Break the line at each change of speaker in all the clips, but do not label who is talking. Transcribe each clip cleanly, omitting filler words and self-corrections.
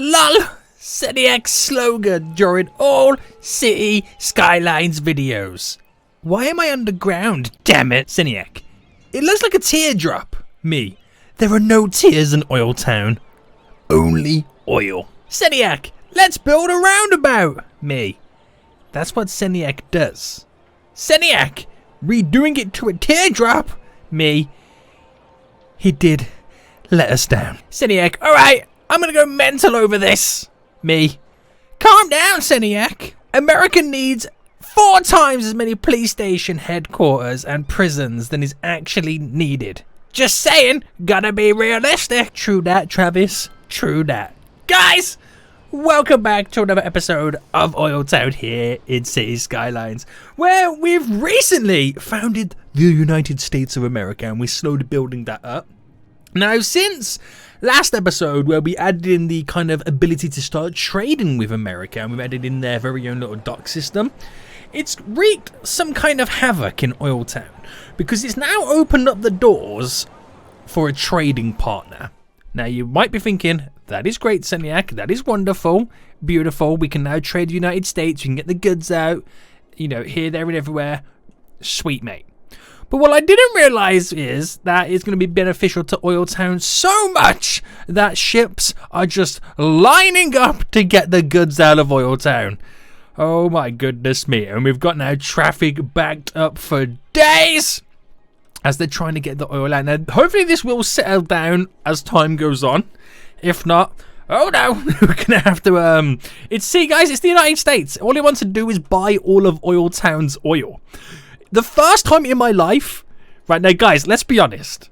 LOL! Seniac's slogan during all City Skylines videos. Why am I underground? Damn it, Seniac. It looks like a teardrop. Me. There are no tears in OilTown. Only oil. Seniac, let's build a roundabout. Me. That's what Seniac does. Seniac, redoing it to a teardrop. Me. He did let us down. Seniac, alright, I'm gonna go mental over this. Me. Calm down, Seniac. America needs 4 times as many police station headquarters and prisons than is actually needed. Just saying, gotta be realistic. True that, Travis. True that. Guys, welcome back to another episode of OilTown here in City Skylines, where we've recently founded the United States of America and we're slowly building that up. Now, since last episode where we added in the kind of ability to start trading with America and we've added in their very own little dock system, it's wreaked some kind of havoc in OilTown because it's now opened up the doors for a trading partner. Now, you might be thinking, that is great, Seniac, that is wonderful, beautiful, we can now trade the United States, we can get the goods out, you know, here, there and everywhere, sweet mate. But what I didn't realise is that it's going to be beneficial to OilTown so much that ships are just lining up to get the goods out of OilTown. Oh my goodness me. And we've got now traffic backed up for days as they're trying to get the oil out. Now, hopefully this will settle down as time goes on. If not, oh no, we're going to have to, see guys, it's the United States. All he wants to do is buy all of OilTown's oil. The first time in my life, right now guys, let's be honest.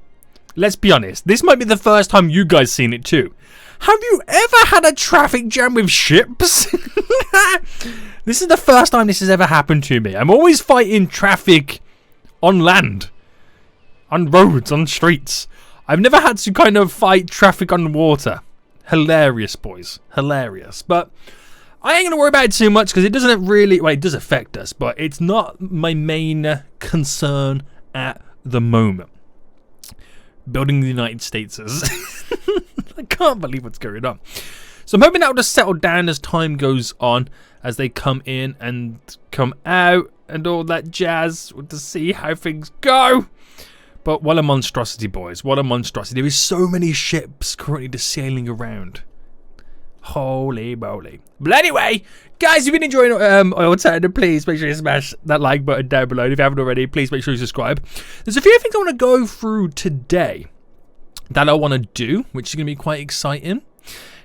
Let's be honest. This might be the first time you guys seen it too. Have you ever had a traffic jam with ships? This is the first time this has ever happened to me. I'm always fighting traffic on land, on roads, on streets. I've never had to kind of fight traffic on water. Hilarious, boys. Hilarious. But I ain't going to worry about it too much because it doesn't really, well, it does affect us, but it's not my main concern at the moment. Building the United States is... I can't believe what's going on. So I'm hoping that will just settle down as time goes on, as they come in and come out and all that jazz to see how things go. But what a monstrosity, boys. What a monstrosity. There is so many ships currently just sailing around. Holy moly. But anyway, guys, if you've been enjoying OilTown, please make sure you smash that like button down below. And if you haven't already, please make sure you subscribe. There's a few things I want to go through today that I want to do, which is going to be quite exciting.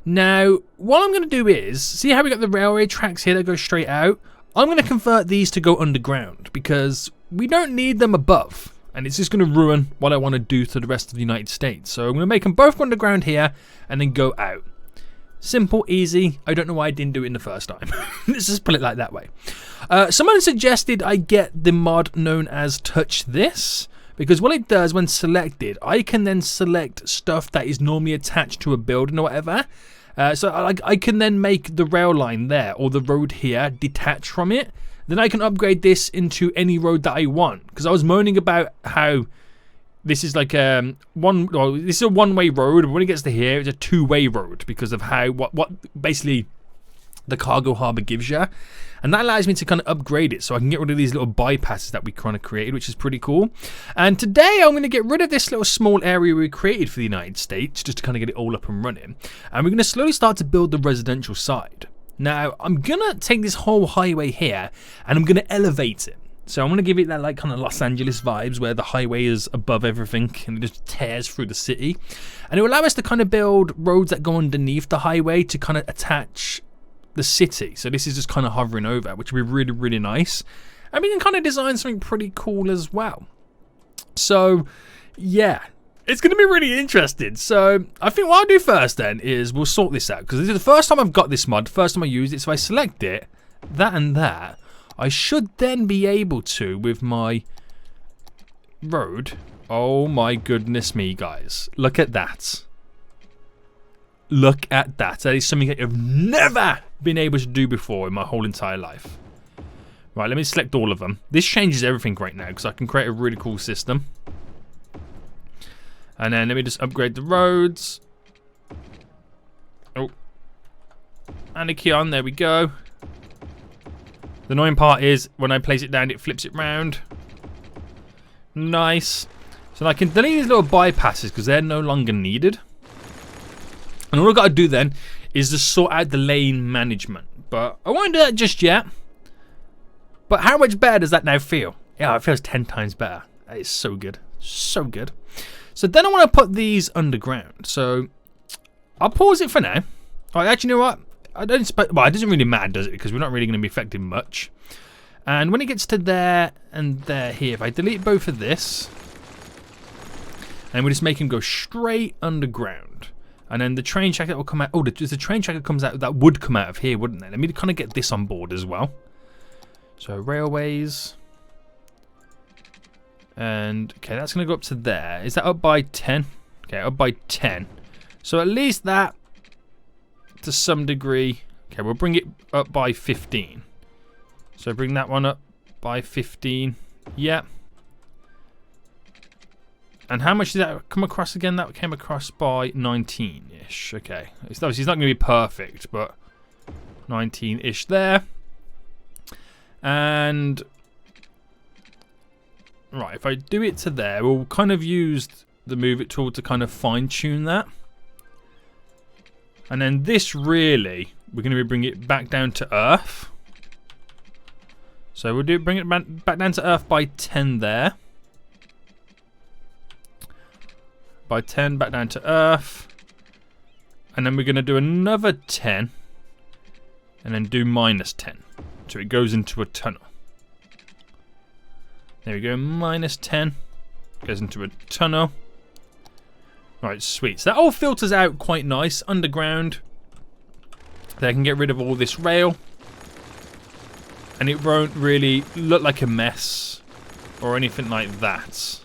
Now, what I'm going to do is, see how we got the railway tracks here that go straight out? I'm going to convert these to go underground because we don't need them above. And it's just going to ruin what I want to do to the rest of the United States. So I'm going to make them both underground here and then go out. Simple, easy. I don't know why I didn't do it in the first time. Let's just put it like that way. Someone suggested I get the mod known as Touch This, because what it does when selected, I can then select stuff that is normally attached to a building or whatever. So I can then make the rail line there or the road here detach from it. Then I can upgrade this into any road that I want. Because I was moaning about how this is like this is a one-way road, but when it gets to here, it's a two-way road because of how what basically the cargo harbour gives you, and that allows me to kind of upgrade it so I can get rid of these little bypasses that we kind of created, which is pretty cool. And today I'm going to get rid of this little small area we created for the United States just to kind of get it all up and running, and we're going to slowly start to build the residential side. Now I'm going to take this whole highway here and I'm going to elevate it. So I'm going to give it that like kind of Los Angeles vibes where the highway is above everything and it just tears through the city. And it will allow us to kind of build roads that go underneath the highway to kind of attach the city. So this is just kind of hovering over, which will be really, really nice. And we can kind of design something pretty cool as well. So yeah, it's going to be really interesting. So I think what I'll do first then is we'll sort this out. Because this is the first time I've got this mod, the first time I used it. So I select it, that and that. I should then be able to, with my road, oh my goodness me, guys. Look at that. Look at that. That is something that I've never been able to do before in my whole entire life. Right, let me select all of them. This changes everything right now because I can create a really cool system. And then let me just upgrade the roads. Oh, And a key on. There we go. The annoying part is when I place it down, it flips it round. Nice. So I can delete these little bypasses because they're no longer needed. And all I've got to do then is just sort out the lane management. But I won't do that just yet. But how much better does that now feel? Yeah, it feels 10 times better. That is so good. So good. So then I want to put these underground. So I'll pause it for now. Oh, actually, you know what? I don't expect. Well, it doesn't really matter, does it? Because we're not really going to be affecting much. And when it gets to there and there here, if I delete both of this, and we just make him go straight underground, and then the train track that will come out. Oh, there's a train track that comes out that would come out of here, wouldn't there? Let me kind of get this on board as well. So railways, and okay, that's going to go up to there. Is that up by 10? Okay, up by 10. So at least that, to some degree. Okay, we'll bring it up by 15. So bring that one up by 15. Yeah. And how much did that come across again? That came across by 19-ish. Okay. It's obviously not going to be perfect, but 19-ish there. And right, if I do it to there, we'll kind of use the move it tool to kind of fine-tune that. And then this really, we're going to bring it back down to Earth. So we'll bring it back down to Earth by 10 there. By 10 back down to Earth. And then we're going to do another 10. And then do minus 10. So it goes into a tunnel. There we go, minus 10. Goes into a tunnel. Right, sweet. So that all filters out quite nice underground. They can get rid of all this rail. And it won't really look like a mess or anything like that.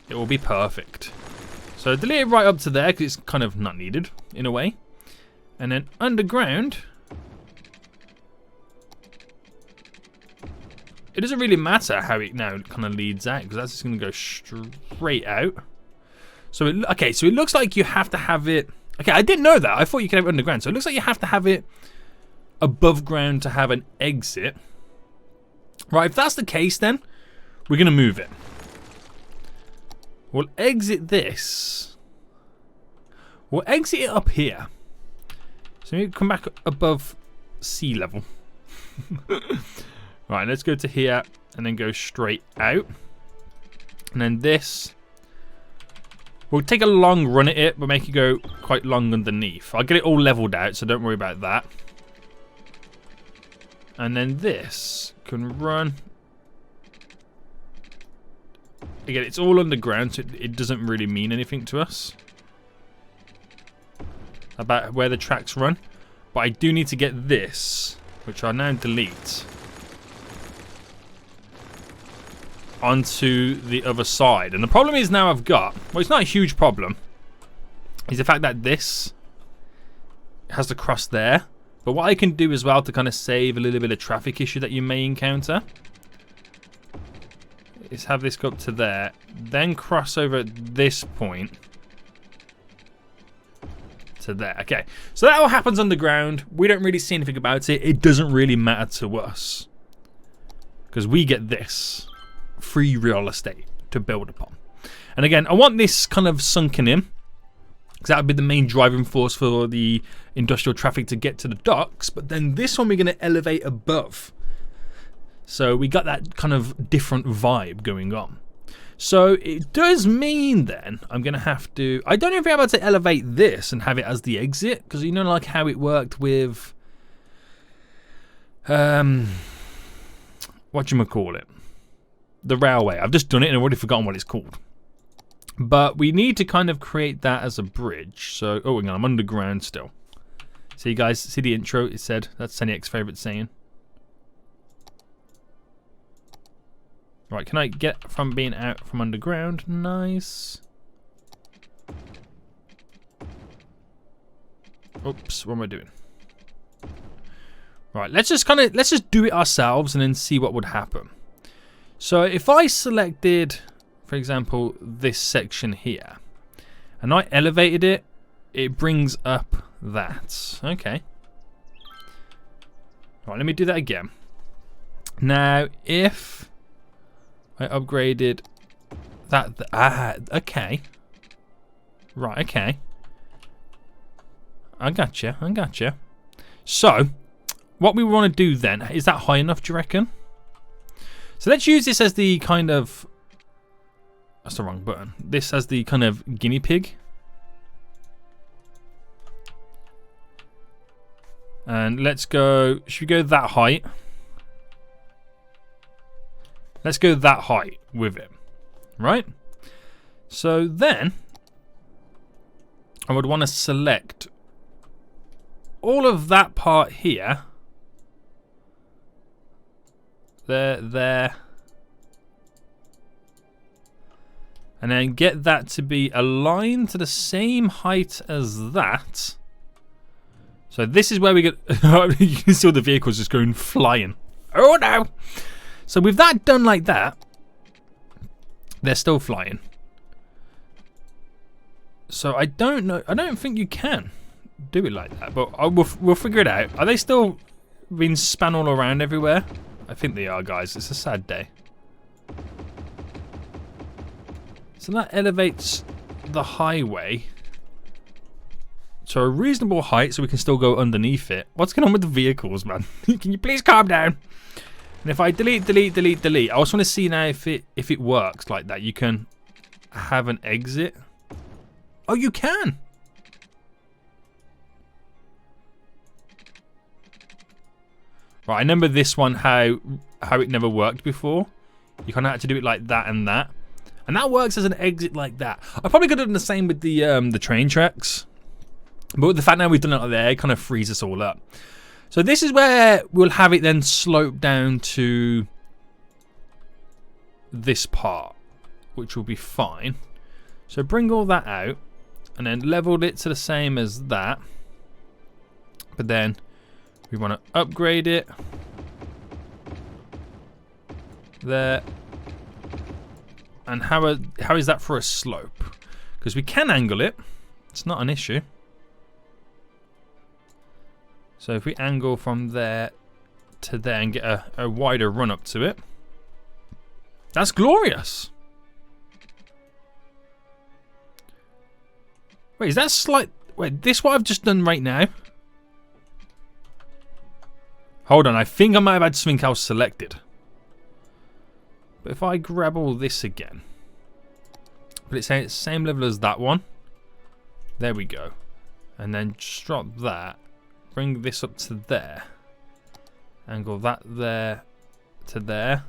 It will be perfect. So delete it right up to there because it's kind of not needed in a way. And then underground, it doesn't really matter how it now kind of leads out because that's just going to go straight out. So okay, so it looks like you have to have it. Okay, I didn't know that. I thought you could have it underground. So it looks like you have to have it above ground to have an exit. Right, if that's the case, then we're going to move it. We'll exit this. We'll exit it up here. So we come back above sea level. Right, let's go to here and then go straight out. And then this. We'll take a long run at it, but make it go quite long underneath. I'll get it all leveled out, so don't worry about that. And then this can run. Again, it's all underground, so it doesn't really mean anything to us about where the tracks run. But I do need to get this, which I'll now delete, onto the other side. And the problem is now I've got, well, it's not a huge problem, is the fact that this has to cross there. But what I can do as well to kind of save a little bit of traffic issue that you may encounter is have this go up to there, then cross over at this point to there. Okay, so that all happens underground. We don't really see anything about it. It doesn't really matter to us because we get this free real estate to build upon. And again, I want this kind of sunken in because that would be the main driving force for the industrial traffic to get to the docks. But then this one we're going to elevate above. So we got that kind of different vibe going on. So it does mean then I'm going to have to, I don't know if I'm able to elevate this and have it as the exit, because you know like how it worked with whatchamacallit, the railway. I've just done it and I've already forgotten what it's called. But we need to kind of create that as a bridge. So, oh, hang on, I'm underground still. See, guys, see the intro? It said, that's Seniac's favourite saying. Right, can I get from being out from underground? Nice. Oops, what am I doing? Right, let's just do it ourselves and then see what would happen. So if I selected, for example, this section here, and I elevated it, it brings up that. Okay. Right, let me do that again. Now, if I upgraded that, okay. Right, okay. I gotcha. So, what we want to do then, is that high enough, do you reckon? So let's use this as the kind of, that's the wrong button. This as the kind of guinea pig. And let's go, should we go that height? Let's go that height with it, right? So then, I would want to select all of that part here. There. And then get that to be aligned to the same height as that. So this is where we get, you can see all the vehicles just going flying. Oh no! So with that done like that, they're still flying. So I don't know, I don't think you can do it like that, but we'll figure it out. Are they still being spun all around everywhere? I think they are, guys. It's a sad day. So that elevates the highway to a reasonable height so we can still go underneath it. What's going on with the vehicles, man? Can you please calm down? And if I delete, I also want to see now if it works like that. You can have an exit. Oh, you can. Right, I remember this one how it never worked before. You kind of had to do it like that and that. And that works as an exit like that. I probably could have done the same with the train tracks. But with the fact now we've done it like there, it kind of frees us all up. So this is where we'll have it then slope down to this part, which will be fine. So bring all that out and then leveled it to the same as that. But then we want to upgrade it. There. And how is that for a slope? Because we can angle it. It's not an issue. So if we angle from there to there and get a wider run up to it. That's glorious. Wait, is that slight... Wait, this what I've just done right now? Hold on, I think I might have had something else selected. But if I grab all this again, but it's saying it's the same level as that one. There we go. And then just drop that. Bring this up to there. Angle that there to there.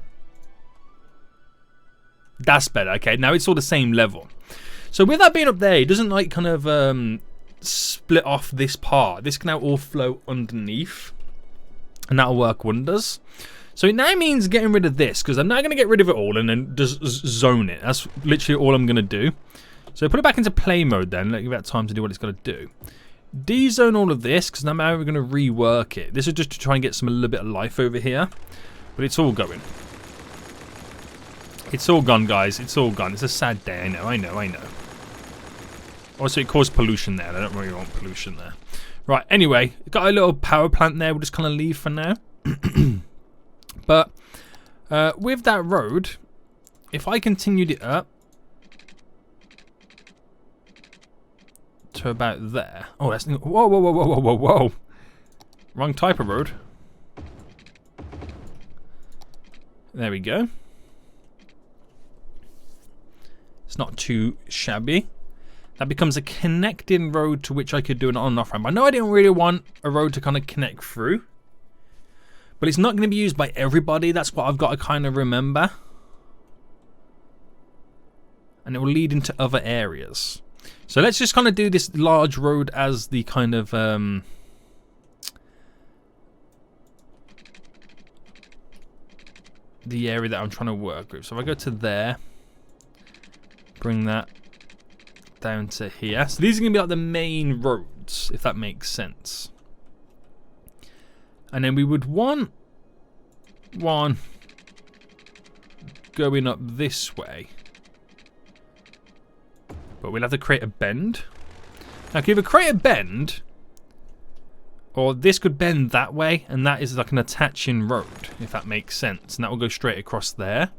That's better. Okay, now it's all the same level. So with that being up there, it doesn't like kind of split off this part. This can now all flow underneath. And that'll work wonders. So it now means getting rid of this, because I'm now going to get rid of it all and then just zone it. That's literally all I'm going to do. So put it back into play mode then, let give that time to do what it's going to do. De-zone all of this, because now we're going to rework it. This is just to try and get a little bit of life over here. But it's all going. It's all gone, guys. It's all gone. It's a sad day. I know. Also, it caused pollution there. I don't really want pollution there. Right, anyway, got a little power plant there. We'll just kind of leave for now. But with that road, if I continued it up to about there. Oh, that's... Whoa. Wrong type of road. There we go. It's not too shabby. That becomes a connecting road to which I could do an on and off ramp. I know I didn't really want a road to kind of connect through. But it's not going to be used by everybody. That's what I've got to kind of remember. And it will lead into other areas. So let's just kind of do this large road as the kind of... the area that I'm trying to work with. So if I go to there. Bring that down to here. So these are going to be like the main roads, if that makes sense. And then we would want one going up this way. But we'll have to create a bend. Now, can we either create a bend Or this could bend that way, and that is like an attaching road, if that makes sense. And that will go straight across there.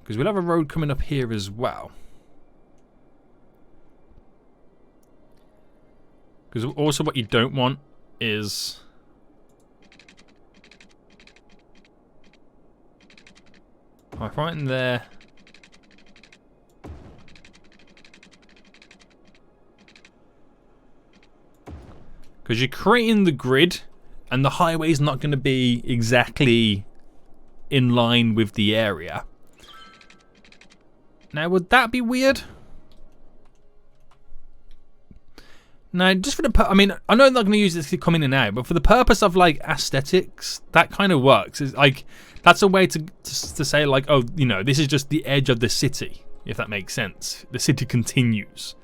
Because we'll have a road coming up here as well. Because also what you don't want is... right in there. Because you're creating the grid, and the highway's not going to be exactly in line with the area. Now, would that be weird? No, just for the... I mean, I know I'm not going to use this to come in and out, but for the purpose of, like, aesthetics, that kind of works. It's like, that's a way to say, like, oh, you know, this is just the edge of the city, if that makes sense. The city continues.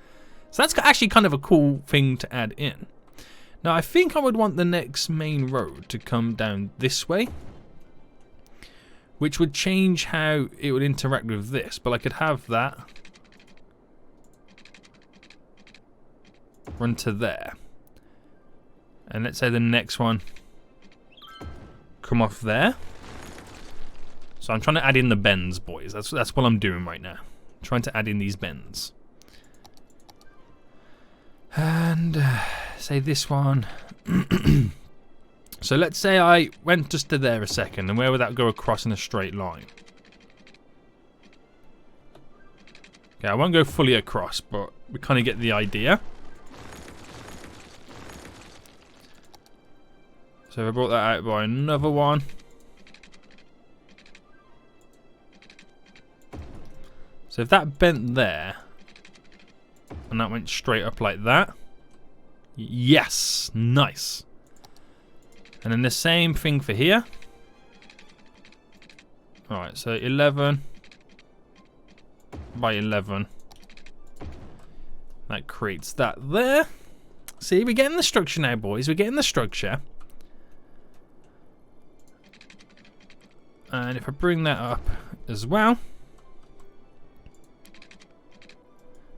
So that's actually kind of a cool thing to add in. Now, I think I would want the next main road to come down this way, which would change how it would interact with this. But I could have that run to there. And let's say the next one come off there. So I'm trying to add in the bends, boys. That's what I'm doing right now. Trying to add in these bends. And say this one. So let's say I went just to there a second, and where would that go across in a straight line? Okay, I won't go fully across, but we kind of get the idea. So if I brought that out by another one. So if that bent there, and that went straight up like that. Yes, nice. And then the same thing for here. Alright, so 11 by 11. That creates that there. See, we're getting the structure now, boys. We're getting the structure. And if I bring that up as well.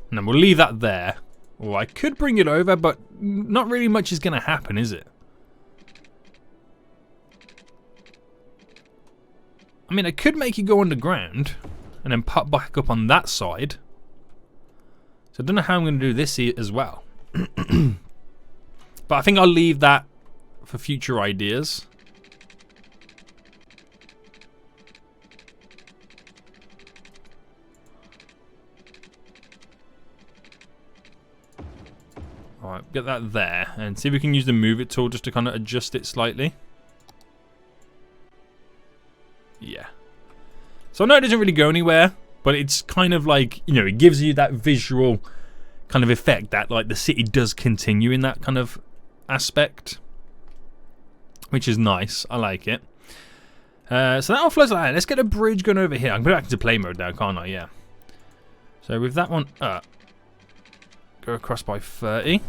And then we'll leave that there. Or I could bring it over, but not really much is going to happen, is it? I mean, I could make it go underground and then pop back up on that side. So I don't know how I'm going to do this as well. But I think I'll leave that for future ideas. Alright, get that there, and see if we can use the move it tool just to kind of adjust it slightly. Yeah. So I know it doesn't really go anywhere, but it's kind of like, you know, it gives you that visual kind of effect that like the city does continue in that kind of aspect. Which is nice, I like it. So that all flows like that. Let's get a bridge going over here. I can put it back into play mode now, can't I? Yeah. So with that one up. Go across by 30.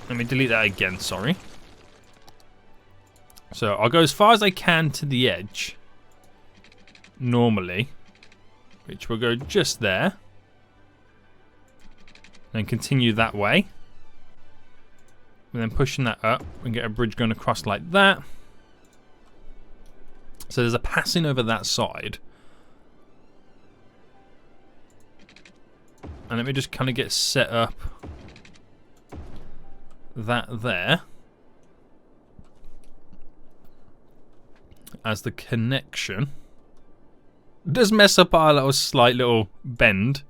Let me delete that again, sorry. So I'll go as far as I can to the edge. Normally. Which will go just there. Then continue that way. And then pushing that up and get a bridge going across like that. So there's a passing over that side. And let me just kind of get set up that there as the connection. It does mess up our little slight little bend.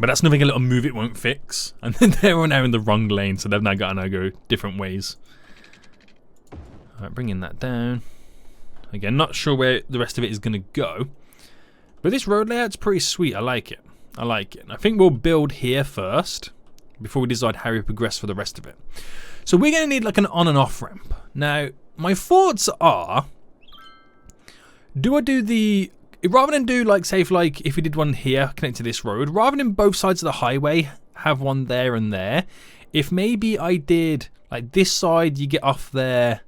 But that's nothing a little move it won't fix. And then they're now in the wrong lane, so they've now got to now go different ways. Alright, bringing that down. Again, not sure where the rest of it is going to go. But this road layout's pretty sweet. I like it. I like it. I think we'll build here first before we decide how we progress for the rest of it. So we're going to need like an on and off ramp. Now, my thoughts are, do I do the, rather than do like, say, if we did one here connected to this road, rather than both sides of the highway have one there and there, if maybe I did like this side, you get off there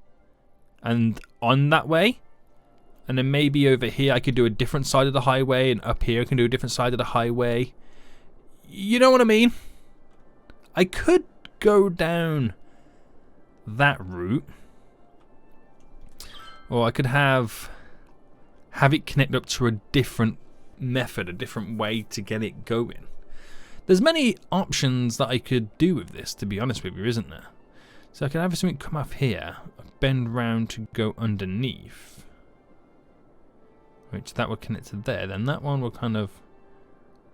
and on that way, And then maybe over here I could do a different side of the highway, and up here I can do a different side of the highway. You know what I mean? I could go down that route, or I could have it connect up to a different method, a different way to get it going. There's many options that I could do with this, to be honest with you, isn't there? So I could have something come up here, bend round to go underneath, which that would connect to there. Then that one will kind of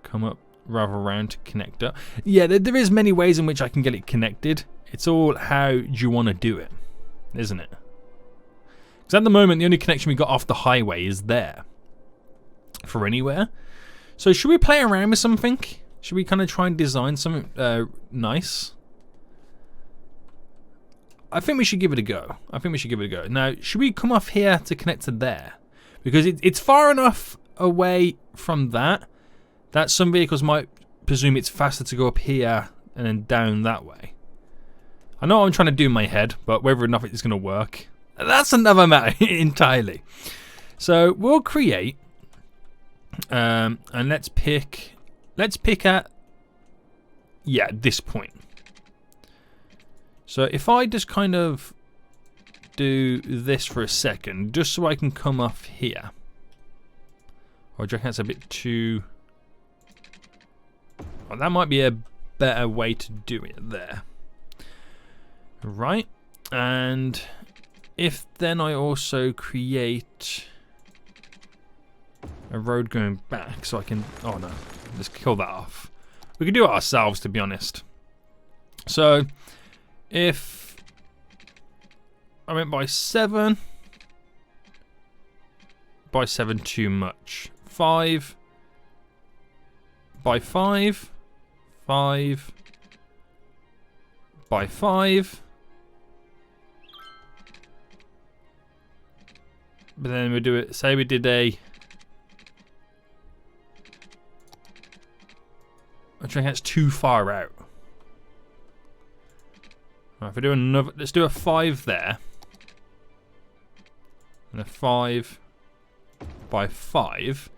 come up rather round to connect up. Yeah, there is many ways in which I can get it connected. It's all how do you want to do it, isn't it? Because at the moment, the only connection we got off the highway is there for anywhere. So should we play around with something? Should we kind of try and design something nice? I think we should give it a go. Now, should we come off here to connect to there? Because it's far enough away from that some vehicles might presume it's faster to go up here and then down that way. I know what I'm trying to do in my head, but whether or not it's going to work, that's another matter entirely. So we'll create, and let's pick at, yeah, this point. So if I just kind of do this for a second, just so I can come off here. Or do you reckon that's a bit too... Well, that might be a better way to do it there. Right, and if then I also create a road going back, so I can... Oh no, let's kill that off. We can do it ourselves, to be honest. So if I went by 7 too much. 5 by 5, 5 by 5. But then we do it, say we did a... I think that's too far out. Right, if we do another, let's do a 5 there. And a 5 by 5.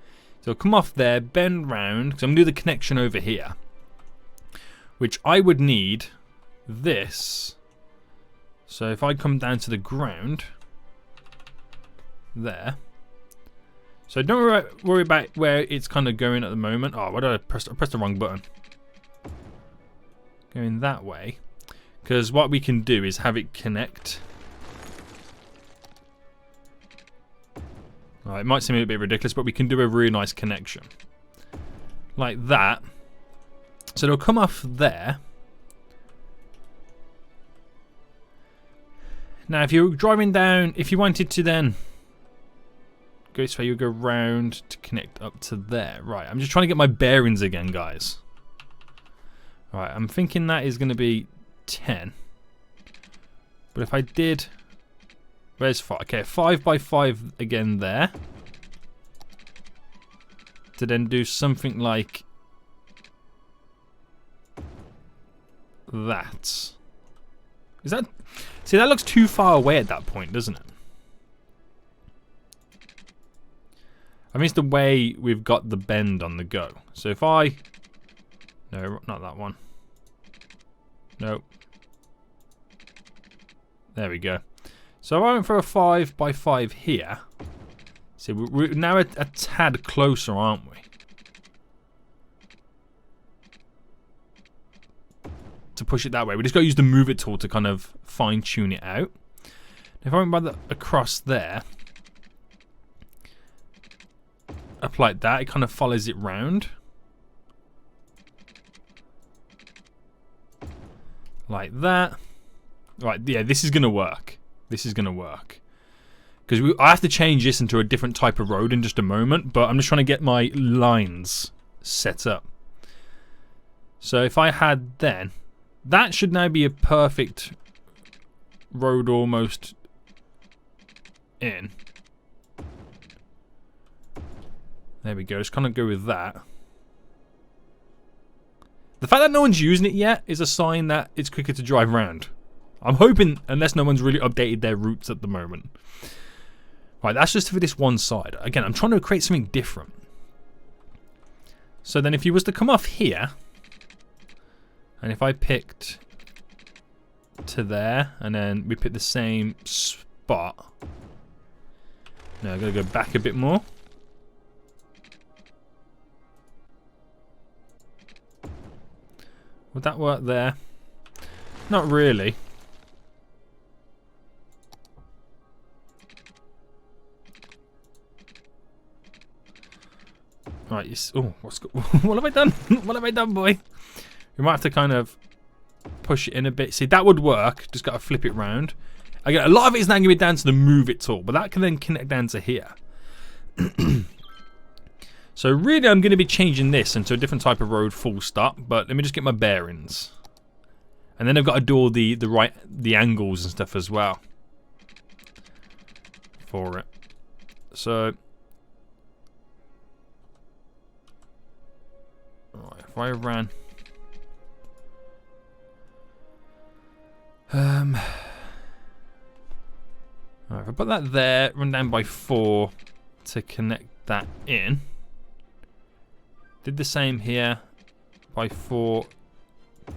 So come off there, bend round, because I'm going to do the connection over here. Which I would need this. So if I come down to the ground, there. So don't worry about where it's kind of going at the moment. Oh, why did I press the wrong button? Going that way. Because what we can do is have it connect. Right, it might seem a bit ridiculous, but we can do a really nice connection. Like that. So it'll come off there. Now, if you're driving down, if you wanted to then go this way, you go round to connect up to there. Right, I'm just trying to get my bearings again, guys. Right, I'm thinking that is going to be 10. But if I did... Where's 5? Okay, 5 by 5 again there. To then do something like that. Is that... See, that looks too far away at that point, doesn't it? I mean, it's the way we've got the bend on the go. So if I... No, not that one. Nope. There we go. So I went for a 5 by 5 here. See, we're now a tad closer, aren't we? To push it that way. We just got to use the move it tool to kind of fine tune it out. If I went by across there, up like that, it kind of follows it round. Like that. Right, yeah, this is going to work. This is going to work. Because I have to change this into a different type of road in just a moment, but I'm just trying to get my lines set up. So if I had then, that should now be a perfect road almost in. There we go, just kind of go with that. The fact that no one's using it yet is a sign that it's quicker to drive around. I'm hoping, unless no one's really updated their routes at the moment. Right, that's just for this one side. Again, I'm trying to create something different. So then if you was to come off here, and if I picked to there, and then we pick the same spot. No, I've got to go back a bit more. Would that work there? Not really. Right, oh, what have I done? What have I done, boy? We might have to kind of push it in a bit. See, that would work. Just got to flip it round. Again, a lot of it is now going to be down to the move it tool, but that can then connect down to here. So really, I'm going to be changing this into a different type of road, full stop. But let me just get my bearings, and then I've got to do all the angles and stuff as well for it. So. Right, if I ran right, if I put that there, run down by 4 to connect that in. Did the same here by 4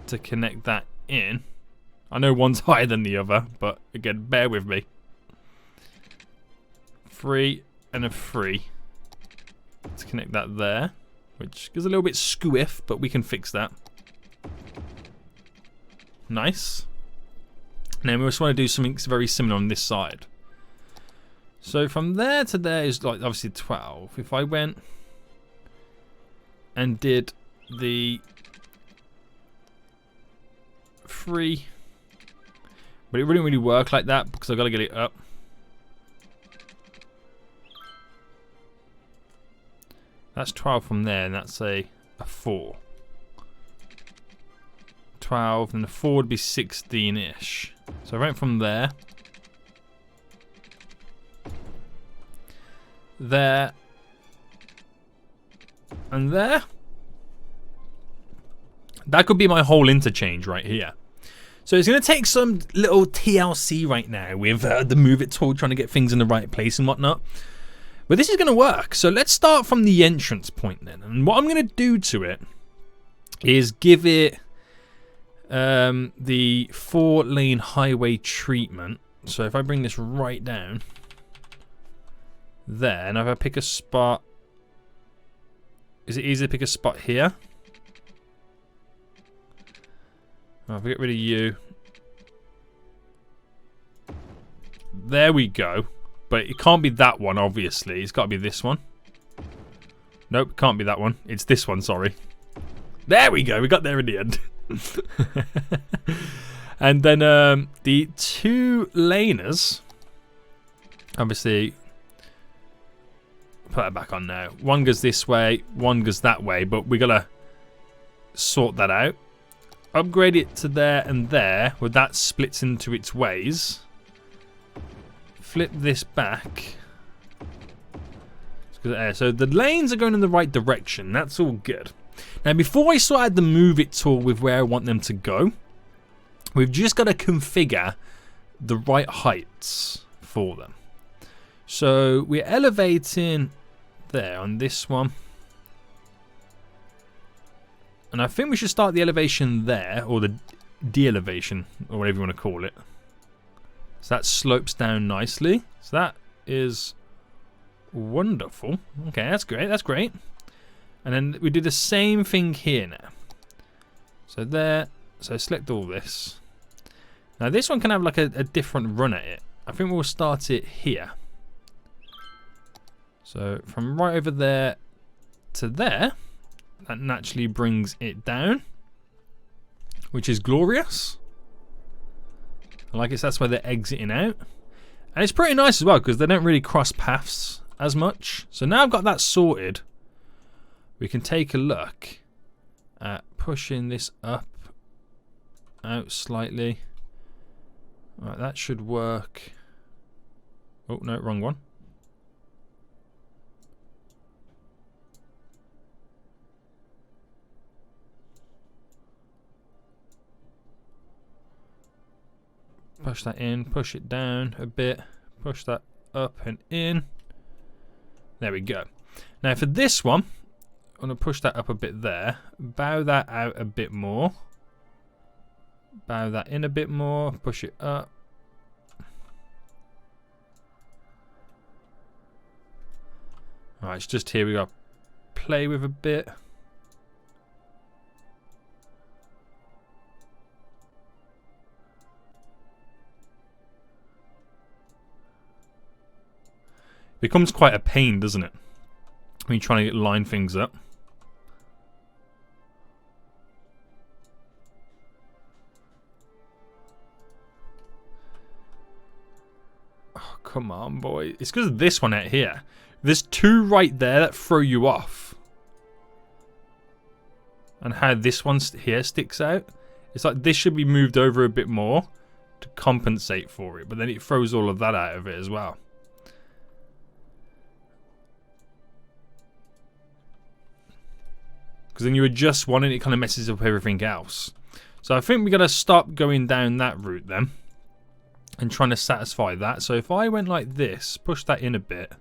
to connect that in. I know one's higher than the other, but again, bear with me. 3 and a 3 to connect that there. Which is a little bit squiff, but we can fix that. Nice. Now we just want to do something very similar on this side. So from there to there is like obviously 12. If I went and did the 3, but it wouldn't really work like that because I've got to get it up. That's 12 from there, and that's a 4. 12, and the 4 would be 16-ish. So I went from there. There. And there. That could be my whole interchange right here. So it's going to take some little TLC right now with the move it tool, trying to get things in the right place and whatnot. But this is going to work. So let's start from the entrance point then. And what I'm going to do to it is give it the 4-lane highway treatment. So if I bring this right down there, and if I pick a spot, is it easy to pick a spot here? Oh, if I get rid of you. There we go. But it can't be that one, obviously. It's got to be this one. Nope, it can't be that one. It's this one, sorry. There we go. We got there in the end. And then the 2 laners. Obviously, put that back on now. One goes this way, one goes that way. But we got to sort that out. Upgrade it to there and there, where that splits into its ways. Flip this back. So the lanes are going in the right direction. That's all good. Now, before I sort out the move it tool with where I want them to go, we've just got to configure the right heights for them. So we're elevating there on this one. And I think we should start the elevation there, or the de-elevation, or whatever you want to call it. So that slopes down nicely. So that is wonderful. Okay, that's great. That's great. And then we do the same thing here now. So there. So select all this. Now this one can have like a different run at it. I think we'll start it here. So from right over there to there, that naturally brings it down, which is glorious. I like it. So that's where they're exiting out. And it's pretty nice as well because they don't really cross paths as much. So now I've got that sorted, we can take a look at pushing this up, out slightly. Right, that should work. Oh, no, wrong one. Push that in, push it down a bit, push that up and in. There we go. Now for this one, I'm going to push that up a bit there. Bow that out a bit more. Bow that in a bit more. Push it up. Alright, it's just here we got to play with a bit. Becomes quite a pain, doesn't it? When you're trying to line things up. Oh, come on, boy. It's because of this one out here. There's two right there that throw you off. And how this one here sticks out. It's like this should be moved over a bit more to compensate for it. But then it throws all of that out of it as well. Because then you adjust one and it kind of messes up everything else. So I think we got to stop going down that route then. And trying to satisfy that. So if I went like this, push that in a bit.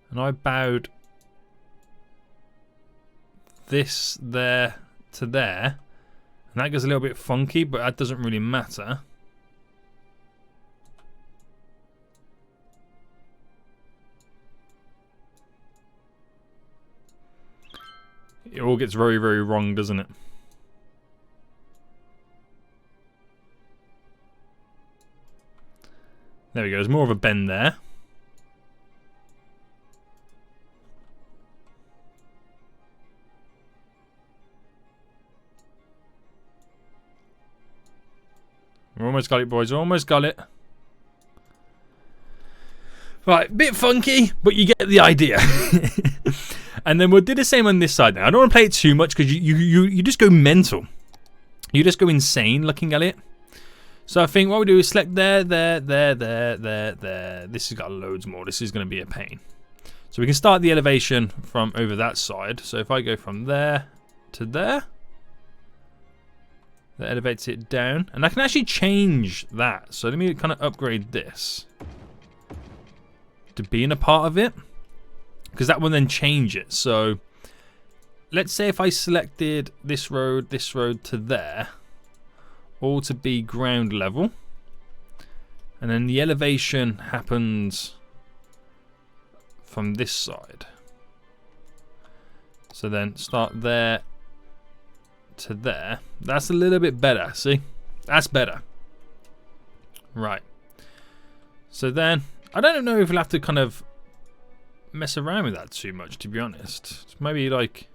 And I bowed this there to there. And that goes a little bit funky, but that doesn't really matter. It all gets very, very wrong, doesn't it? There we go. There's more of a bend there. We almost got it, boys. Almost got it. Right, bit funky, but you get the idea. And then we'll do the same on this side now. I don't want to play it too much because you just go mental. You just go insane looking at it. So I think what we do is select there. This has got loads more. This is going to be a pain. So we can start the elevation from over that side. So if I go from there to there, that elevates it down. And I can actually change that. So let me kind of upgrade this to being a part of it. Because that will then change it. So let's say if I selected this road to there, all to be ground level, and then the elevation happens from this side. So then start there to there. That's a little bit better. See, that's better. Right. So then I don't know if we'll have to kind of mess around with that too much, to be honest. Maybe like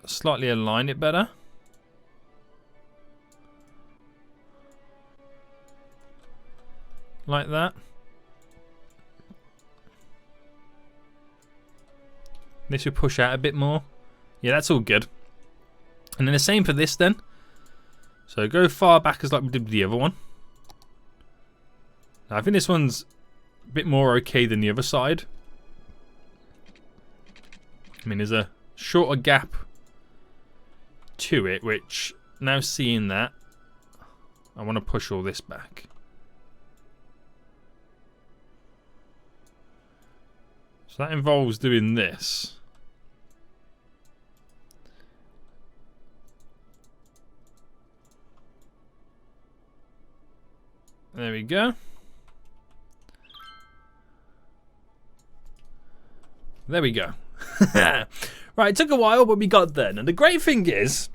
slightly align it better. Like that. This will push out a bit more. Yeah, that's all good. And then the same for this then. So go far back as like we did with the other one. Now I think this one's a bit more okay than the other side. I mean, there's a shorter gap to it, which now seeing that, I want to push all this back. So that involves doing this. There we go. There we go. Right, it took a while, but we got there. And the great thing is,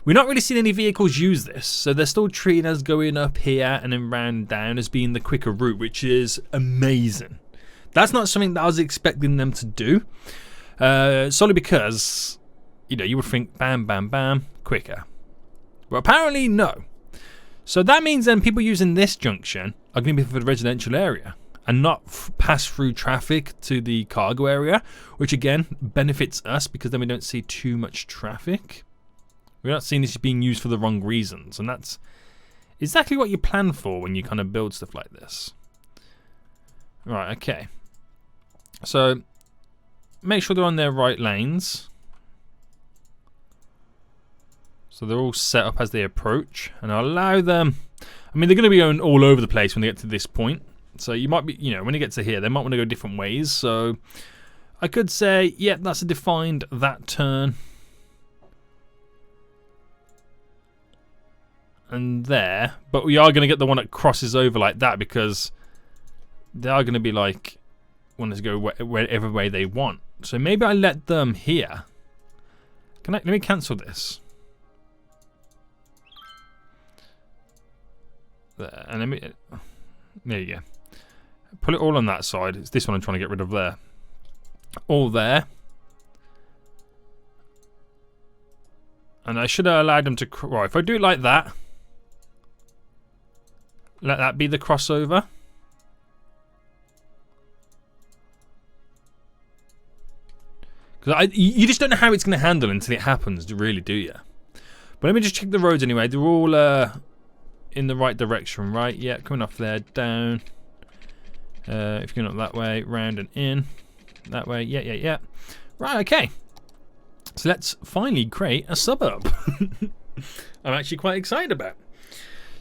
we're not really seeing any vehicles use this. So they're still treating us going up here and then round down as being the quicker route, which is amazing. That's not something that I was expecting them to do. Solely because, you know, you would think bam, bam, bam, quicker. Well, apparently no. So that means then people using this junction are going to be for the residential area and not pass through traffic to the cargo area, which again benefits us because then we don't see too much traffic. We're not seeing this being used for the wrong reasons, and that's exactly what you plan for when you kind of build stuff like this. Right, okay. So make sure they're on their right lanes. So they're all set up as they approach, and I'll allow them. I mean, they're going to be going all over the place when they get to this point. So you might be, you know, when you get to here, they might want to go different ways. So I could say, yeah, that's a defined that turn. And there, but we are going to get the one that crosses over like that because they are going to be like wanting to go wherever way they want. So maybe I let them here. Let me cancel this. There, and there you go. Put it all on that side. It's this one I'm trying to get rid of there. All there. And I should have allowed them to. Right, if I do it like that, let that be the crossover. Because you just don't know how it's going to handle until it happens, really, do you? But let me just check the roads anyway. They're all in the right direction, right? Yeah, coming off there, down. If you're going up that way, round and in. That way, yeah. Right, okay. So let's finally create a suburb. I'm actually quite excited about.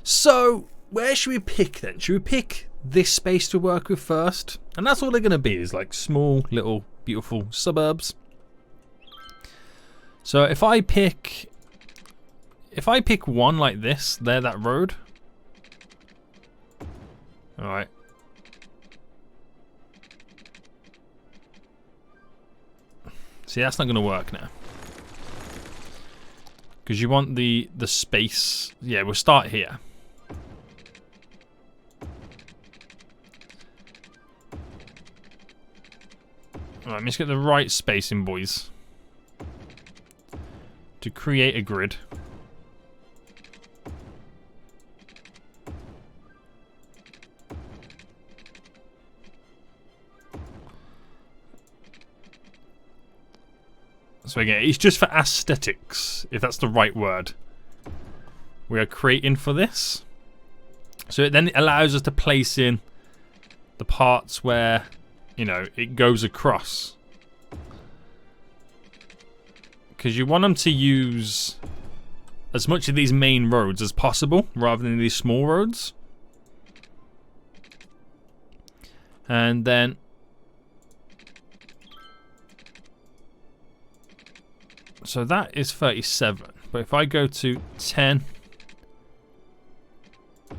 So, where should we pick then? Should we pick this space to work with first? And that's all they're going to be, is like small, little, beautiful suburbs. So if I pick one like this, there, that road. Alright. See, that's not going to work now. Because you want the space. Yeah, we'll start here. Alright, let's get the right spacing, boys. To create a grid. So again, it's just for aesthetics, if that's the right word. We are creating for this. So it then allows us to place in the parts where, you know, it goes across. Because you want them to use as much of these main roads as possible, rather than these small roads. And then so that is 37. But if I go to 10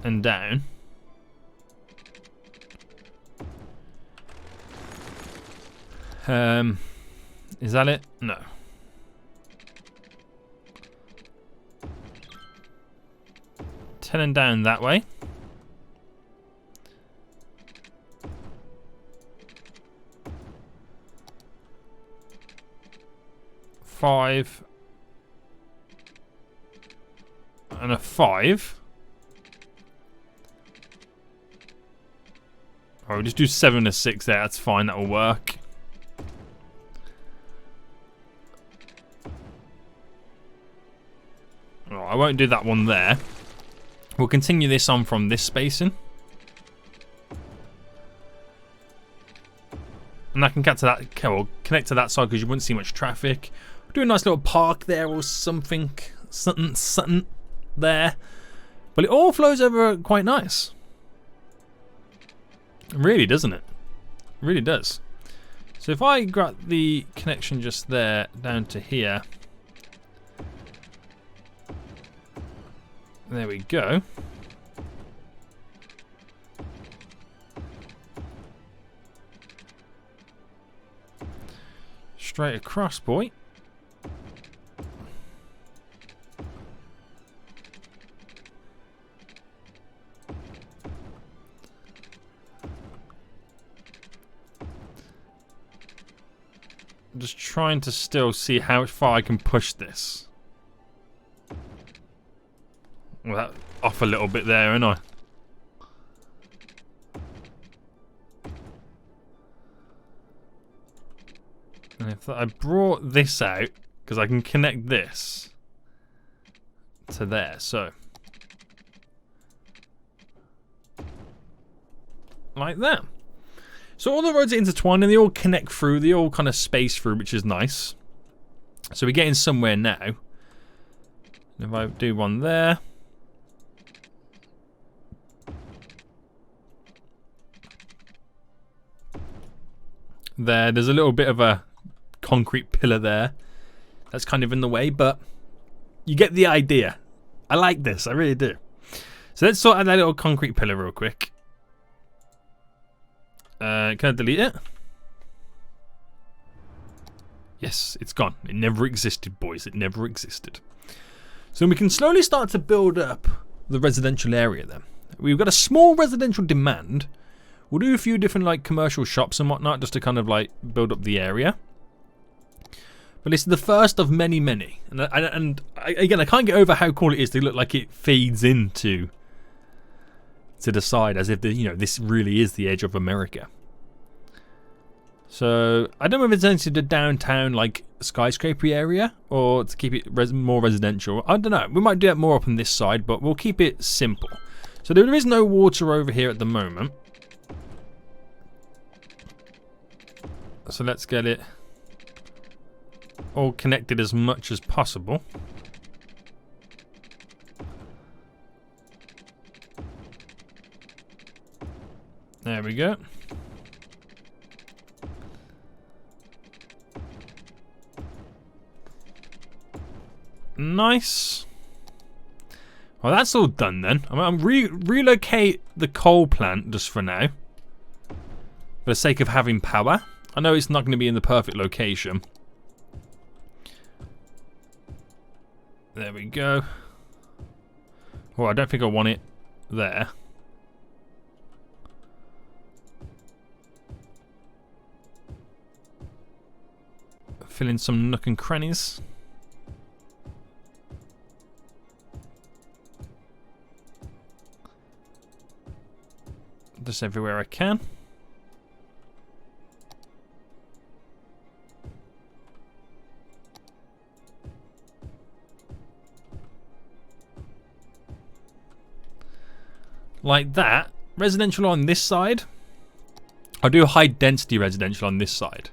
and down, is that it? No. And down that way. Five and a 5. Oh, we'll just do 7 and a 6 there. That's fine. That will work. Oh, I won't do that one there. We'll continue this on from this spacing. And I can cut to that, well, connect to that side because you wouldn't see much traffic. We'll do a nice little park there or something there. But it all flows over quite nice. Really, doesn't it? It really does. So if I got the connection just there down to here. There we go. Straight across, boy. I'm just trying to still see how far I can push this. Well, that off a little bit there, ain't I? And if I brought this out, because I can connect this to there, so like that. So all the roads are intertwined and they all connect through, they all kind of space through, which is nice. So we're getting somewhere now. If I do one there. There's a little bit of a concrete pillar there. That's kind of in the way, but you get the idea. I like this, I really do. So let's sort out that little concrete pillar real quick. Can I delete it? Yes, it's gone. It never existed, boys. It never existed. So we can slowly start to build up the residential area then. We've got a small residential demand. We'll do a few different like commercial shops and whatnot just to kind of like build up the area. But it's the first of many, many. And again, I can't get over how cool it is to look like it feeds into to the side as if this really is the edge of America. So I don't know if it's into the downtown like skyscraper area or to keep it more residential. I don't know. We might do that more up on this side, but we'll keep it simple. So there is no water over here at the moment. So let's get it all connected as much as possible. There we go. Nice. Well, that's all done then. I'm relocate the coal plant just for now, for the sake of having power. I know it's not going to be in the perfect location. There we go. Oh, I don't think I want it there. Fill in some nook and crannies. Just everywhere I can. Like that. Residential on this side. I'll do high density residential on this side,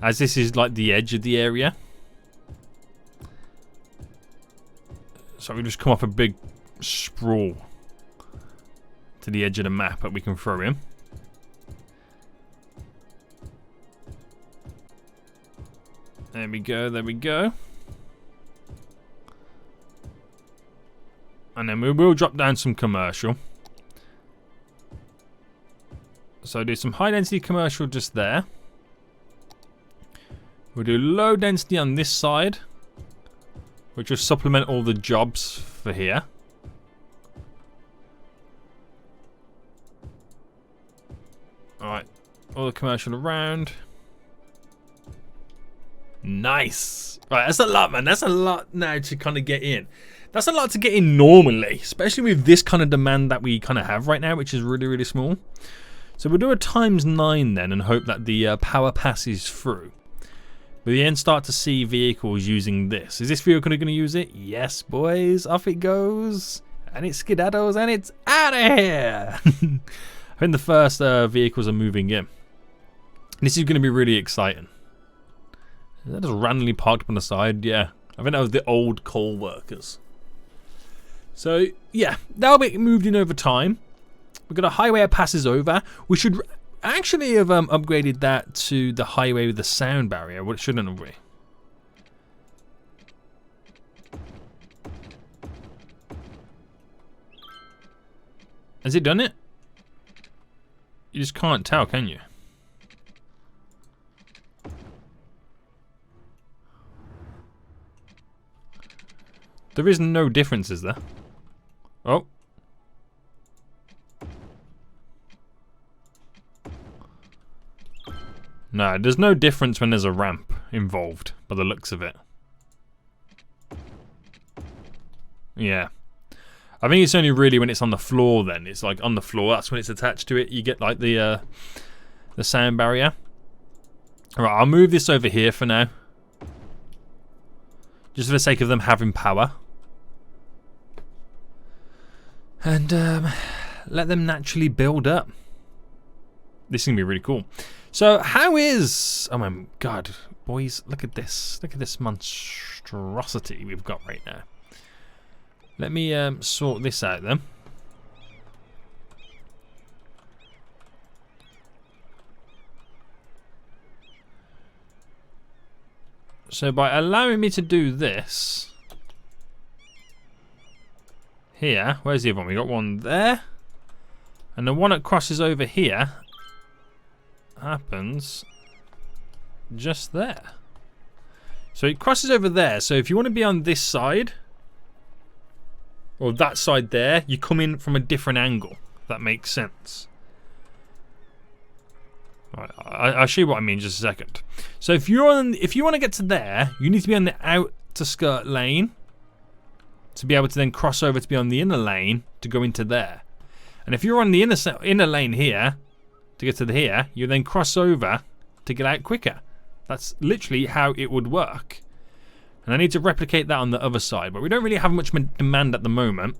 as this is like the edge of the area. So we just come off a big sprawl to the edge of the map that we can throw in. There we go, there we go. And then we will drop down some commercial. So do some high density commercial just there. We'll do low density on this side, which will supplement all the jobs for here. Alright, all the commercial around. Nice. Right, that's a lot, man. That's a lot now to kind of get in. That's a lot to get in normally, especially with this kind of demand that we kind of have right now, which is really, really small. So we'll do a ×9 then and hope that the power passes through. But then start to see vehicles using this. Is this vehicle going to use it? Yes, boys. Off it goes. And it skedaddles and it's out of here. I think the first vehicles are moving in. This is going to be really exciting. Is that just randomly parked on the side? Yeah. I think that was the old coal workers. So, yeah. That'll be moved in over time. We've got a highway that passes over. We should actually have upgraded that to the highway with the sound barrier. What shouldn't we? Has it done it? You just can't tell, can you? There is no difference, is there? Oh. No, there's no difference when there's a ramp involved, by the looks of it. Yeah. I think it's only really when it's on the floor then. It's like on the floor, that's when it's attached to it. You get like the sound barrier. Alright, I'll move this over here for now. Just for the sake of them having power. And let them naturally build up. This is going to be really cool. So how is... Oh my god, boys, look at this. Look at this monstrosity we've got right now. Let me sort this out then. So by allowing me to do this here, where's the other one? We got one there, and the one that crosses over here happens just there. So it crosses over there. So if you want to be on this side or that side there, you come in from a different angle. If that makes sense. Right, I'll show you what I mean in just a second. So if you want to get to there, you need to be on the outer skirt lane to be able to then cross over to be on the inner lane to go into there. And if you're on the inner lane here to get to here, you then cross over to get out quicker. That's literally how it would work. And I need to replicate that on the other side, but we don't really have much demand at the moment.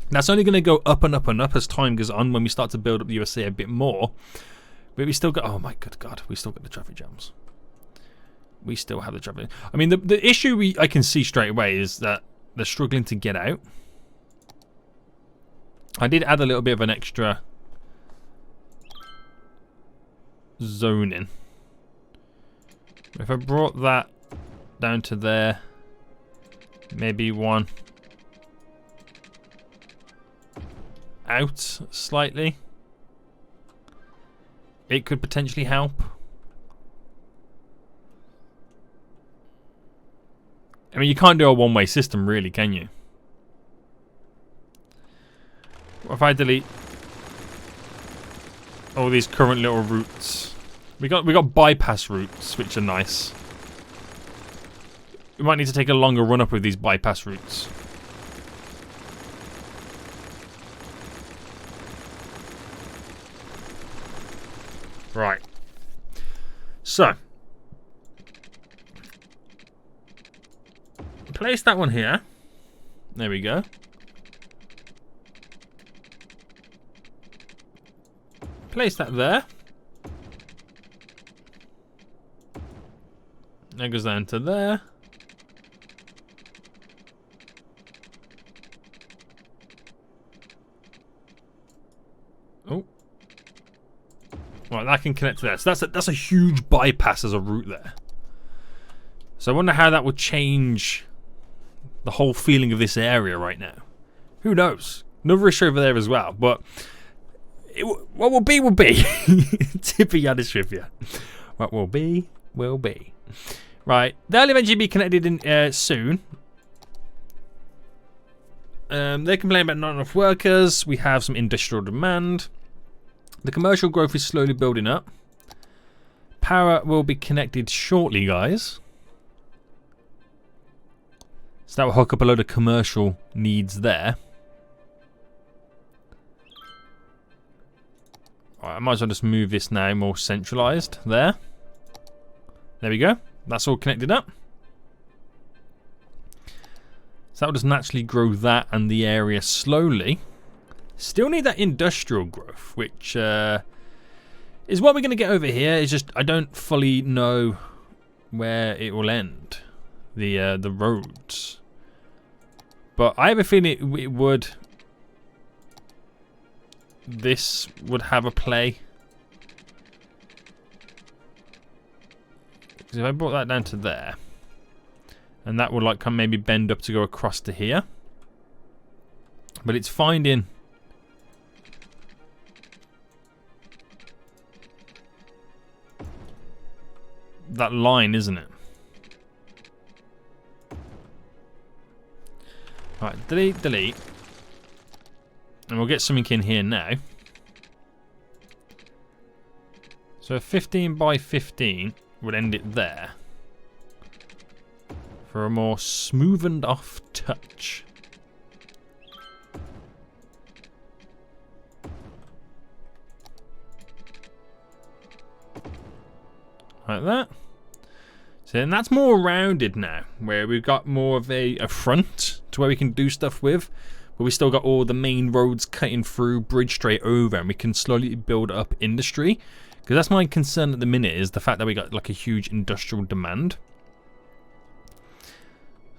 That's only going to go up and up and up as time goes on when we start to build up the USA a bit more. But we still got, oh my good God, we still got the traffic jams. We still have the traffic. I mean, the issue I can see straight away is that they're struggling to get out. I did add a little bit of an extra zone in. If I brought that down to there, maybe one out slightly, it could potentially help. I mean, you can't do a one-way system, really, can you? What if I delete all these current little routes? We got bypass routes, which are nice. We might need to take a longer run up with these bypass routes. Right. So place that one here. There we go. Place that there. That goes down to there. Oh. Right, that can connect to there. So that's a huge bypass as a route there. So I wonder how that would change the whole feeling of this area right now. Who knows? Another issue over there as well. But what will be, will be. To be honest with you. What will be, will be. Right. They'll eventually be connected in soon. They complain about not enough workers. We have some industrial demand. The commercial growth is slowly building up. Power will be connected shortly, guys. So that will hook up a load of commercial needs there. Alright, I might as well just move this now more centralized. There. There we go. That's all connected up. So that will just naturally grow that and the area slowly. Still need that industrial growth, which is what we're going to get over here. It's just I don't fully know where it will end. The roads. But I have a feeling it would. This would have a play. Because if I brought that down to there, and that would like come maybe bend up to go across to here. But it's finding that line, isn't it? Right, delete, delete. And we'll get something in here now. So a 15 by 15 would end it there. For a more smoothened off touch. Like that. So then that's more rounded now, where we've got more of a front to where we can do stuff with, but we still got all the main roads cutting through, bridge straight over, and we can slowly build up industry. Because that's my concern at the minute, is the fact that we got like a huge industrial demand.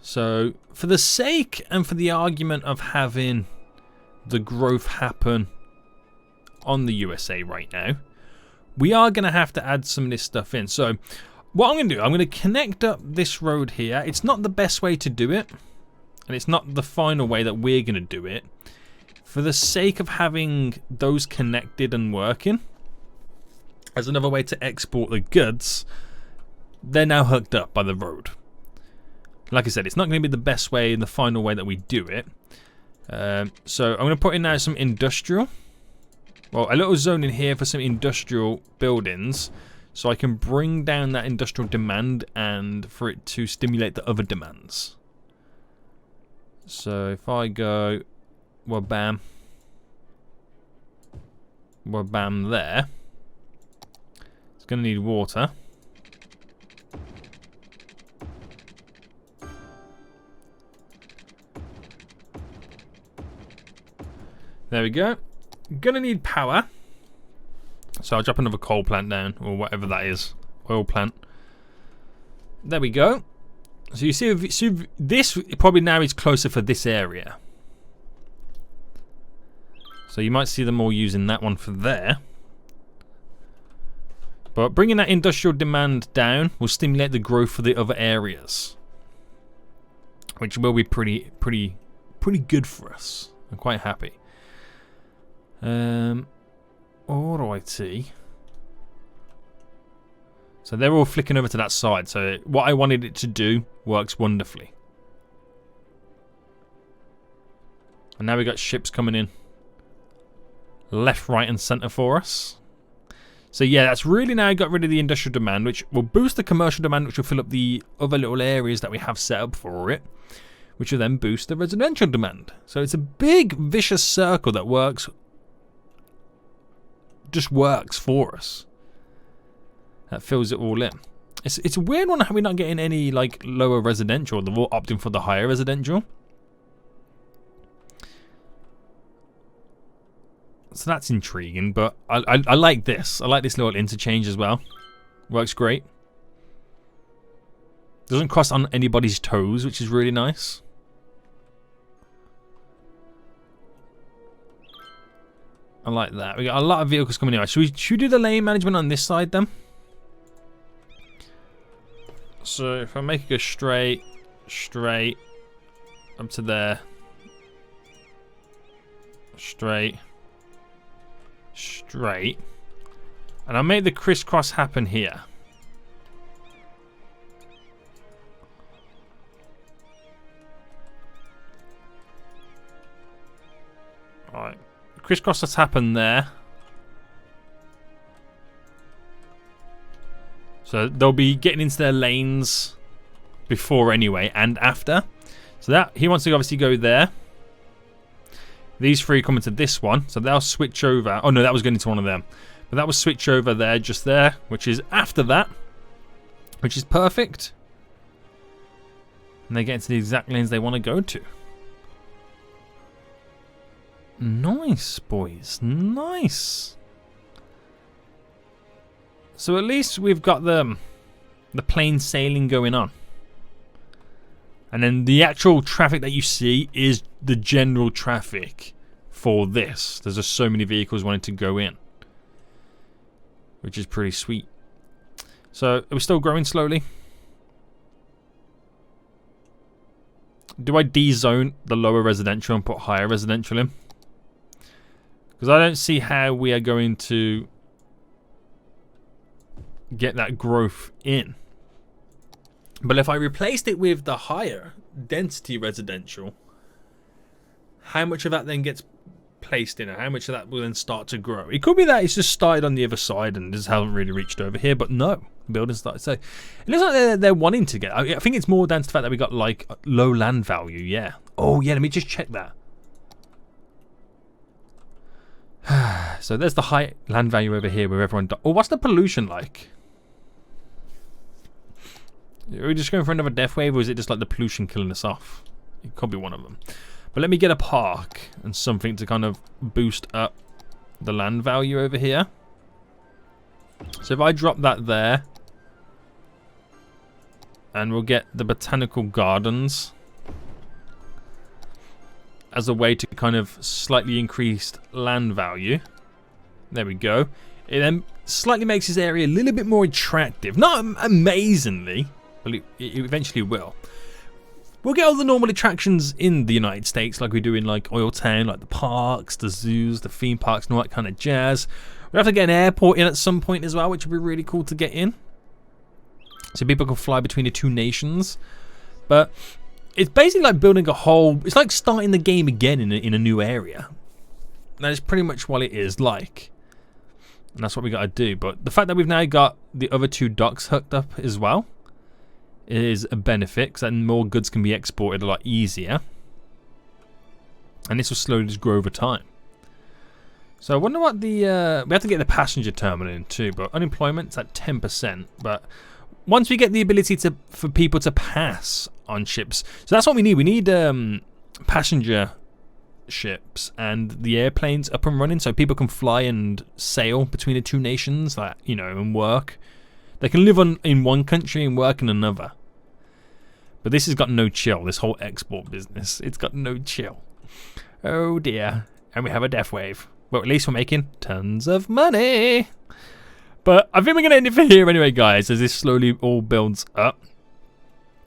So for the sake and for the argument of having the growth happen on the USA right now, we are going to have to add some of this stuff in. So what I'm going to do, I'm going to connect up this road here. It's not the best way to do it, and it's not the final way that we're going to do it. For the sake of having those connected and working, as another way to export the goods, they're now hooked up by the road. Like I said, it's not going to be the best way and the final way that we do it. So I'm going to put in now some industrial. Well, a little zone in here for some industrial buildings, so I can bring down that industrial demand and for it to stimulate the other demands. So if I go, well, bam there. It's going to need water. There we go. Gonna need power. So I'll drop another coal plant down, or whatever that is. Oil plant. There we go. So you see this probably now is closer for this area. So you might see them all using that one for there. But bringing that industrial demand down will stimulate the growth for the other areas, which will be pretty good for us. I'm quite happy. Alrighty. So they're all flicking over to that side. So what I wanted it to do works wonderfully. And now we got ships coming in left, right, and centre for us. So yeah, that's really now got rid of the industrial demand, which will boost the commercial demand, which will fill up the other little areas that we have set up for it, which will then boost the residential demand. So it's a big vicious circle that works. Just works for us. That fills it all in. It's a weird one how we're not getting any like lower residential. They're all opting for the higher residential. So that's intriguing, but I like this. I like this little interchange as well. Works great. Doesn't cross on anybody's toes, which is really nice. I like that. We got a lot of vehicles coming in. Should we do the lane management on this side then? So if I make it go straight up to there, straight, and I'll make the crisscross happen here. All right. Crisscross has happened there. So they'll be getting into their lanes before anyway and after. So that he wants to obviously go there. These three come into this one. So they'll switch over. Oh no, that was going into one of them. But that will switch over there, just there, which is after that. Which is perfect. And they get into the exact lanes they want to go to. Nice, boys. Nice. So at least we've got the plain sailing going on. And then the actual traffic that you see is the general traffic for this. There's just so many vehicles wanting to go in, which is pretty sweet. So are we still growing slowly? Do I de-zone the lower residential and put higher residential in? Because I don't see how we are going to get that growth in. But if I replaced it with the higher density residential, how much of that then gets placed in, and how much of that will then start to grow? It could be that it's just started on the other side and just haven't really reached over here, but no, building started. So it looks like they're wanting to get. I think it's more down to the fact that we got like low land value. Yeah. Oh yeah, let me just check that. So there's the high land value over here where everyone. Oh, what's the pollution like? Are we just going for another death wave, or is it just like the pollution killing us off? It could be one of them. But let me get a park and something to kind of boost up the land value over here. So if I drop that there, And we'll get the botanical gardens as a way to kind of slightly increase land value. There we go. It then slightly makes this area a little bit more attractive. Not amazingly, but it eventually will. We'll get all the normal attractions in the United States like we do in like OilTown, like the parks, the zoos, the theme parks and all that kind of jazz. We'll have to get an airport in at some point as well, which would be really cool to get in. So people can fly between the two nations. But it's basically like building a whole... It's like starting the game again in a new area. That is pretty much what it is like. And that's what we got to do. But the fact that we've now got the other two docks hooked up as well is a benefit, because then more goods can be exported a lot easier. And this will slowly just grow over time. So I wonder what the... we have to get the passenger terminal in too, but unemployment's at 10%. But once we get the ability for people to pass on ships, so that's what we need. We need passenger ships and the airplanes up and running, so people can fly and sail between the two nations, like, you know, and work. They can live in one country and work in another. But this has got no chill. This whole export business, it's got no chill. Oh dear. And we have a death wave. Well, at least we're making tons of money. But I think we're going to end it for here anyway, guys, as this slowly all builds up.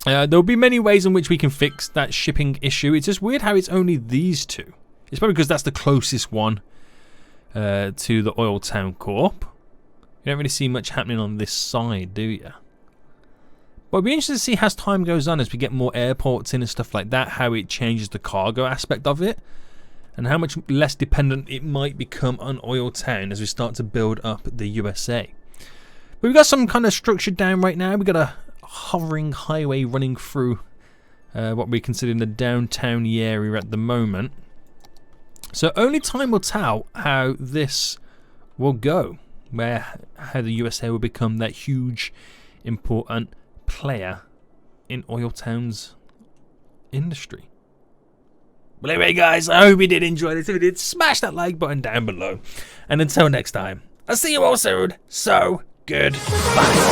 There'll be many ways in which we can fix that shipping issue. It's just weird how it's only these two. It's probably because that's the closest one to the OilTown Corp. You don't really see much happening on this side, do you? But it'll be interesting to see as time goes on, as we get more airports in and stuff like that, how it changes the cargo aspect of it. And how much less dependent it might become on OilTown as we start to build up the USA. But we've got some kind of structure down right now. We've got a hovering highway running through what we consider in the downtown area at the moment. So only time will tell how this will go. How the USA will become that huge, important player in OilTown's industry. Well, anyway, guys, I hope you did enjoy this. If you did, smash that like button down below. And until next time, I'll see you all soon. So, goodbye.